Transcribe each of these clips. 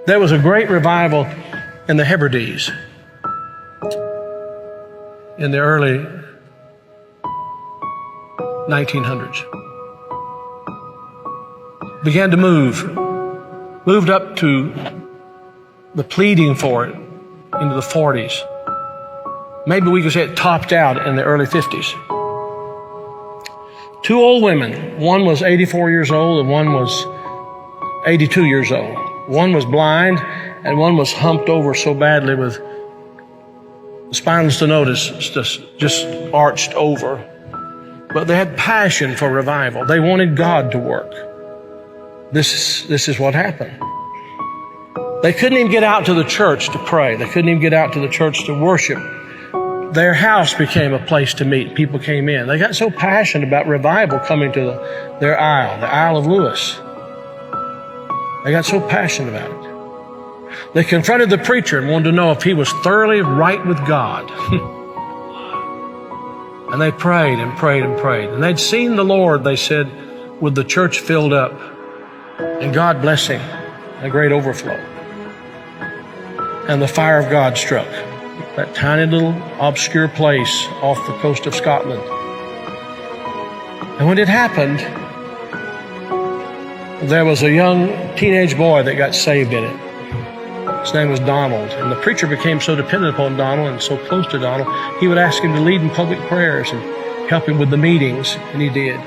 There was a great revival in the Hebrides in the early 1900s. Began to moved up to the pleading for it into the 40s. Maybe we could say it topped out in the early 50s. Two old women, one was 84 years old and one was 82 years old. One was blind and one was humped over so badly with spinal stenosis, just arched over. But they had passion for revival. They wanted God to work. This is what happened. They couldn't even get out to the church to pray. They couldn't even get out to the church to worship. Their house became a place to meet. People came in. They got so passionate about revival coming to their isle, the Isle of Lewis. They got so passionate about it. They confronted the preacher and wanted to know if he was thoroughly right with God. And they prayed and prayed and prayed. And they'd seen the Lord, they said, with the church filled up and God blessing, a great overflow. And the fire of God struck that tiny little obscure place off the coast of Scotland. And when it happened, there was a young teenage boy that got saved in it. His name was Donald. And the preacher became so dependent upon Donald and so close to Donald, he would ask him to lead in public prayers and help him with the meetings, and he did.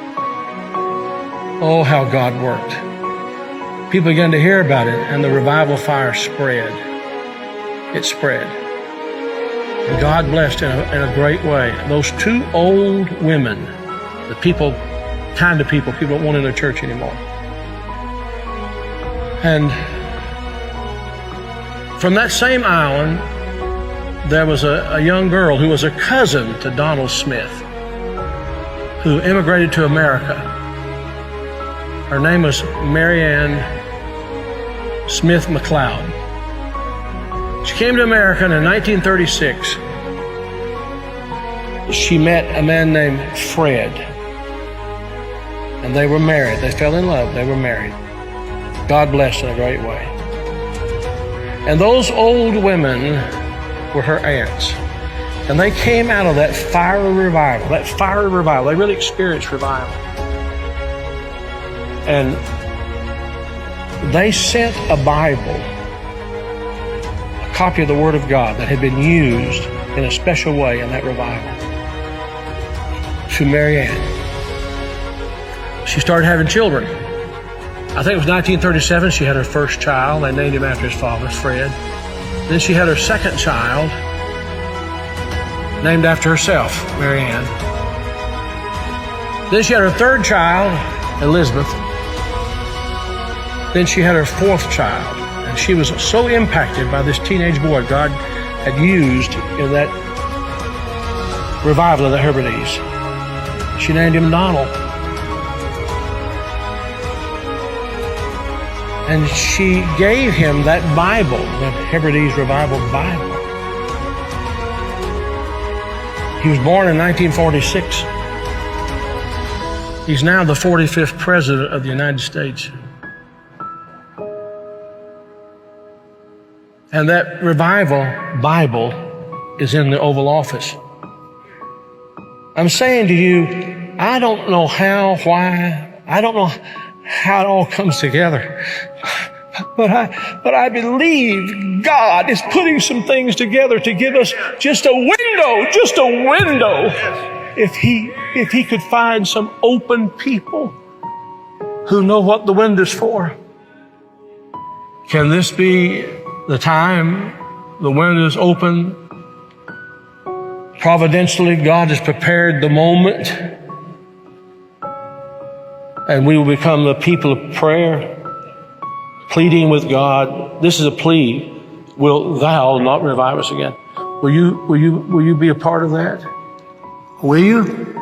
Oh, how God worked. People began to hear about it, and the revival fire spread. It spread. And God blessed in a great way. Those two old women, the kind of people don't want in a church anymore. And from that same island, there was a young girl who was a cousin to Donald Smith, who immigrated to America. Her name was Marianne Smith McLeod. She came to America and in 1936. She met a man named Fred, and they were married. They fell in love. They were married. God blessed in a great way. And those old women were her aunts. And they came out of that fiery revival, They really experienced revival. And they sent a Bible, a copy of the Word of God that had been used in a special way in that revival, to Marianne. She started having children. I think it was 1937, she had her first child. They named him after his father, Fred. Then she had her second child, named after herself, Marianne. Then she had her third child, Elizabeth. Then she had her fourth child. And she was so impacted by this teenage boy God had used in that revival of the Hebrides. She named him Donald. And she gave him that Bible, that Hebrides Revival Bible. He was born in 1946. He's now the 45th President of the United States. And that Revival Bible is in the Oval Office. I'm saying to you, I don't know how, why, I don't know how it all comes together. But I believe God is putting some things together to give us just a window. If he could find some open people who know what the window's for. Can this be the time the window's open? Providentially, God has prepared the moment, and we will become the people of prayer, pleading with God. This is a plea. Will thou not revive us again? Will you be a part of that? Will you?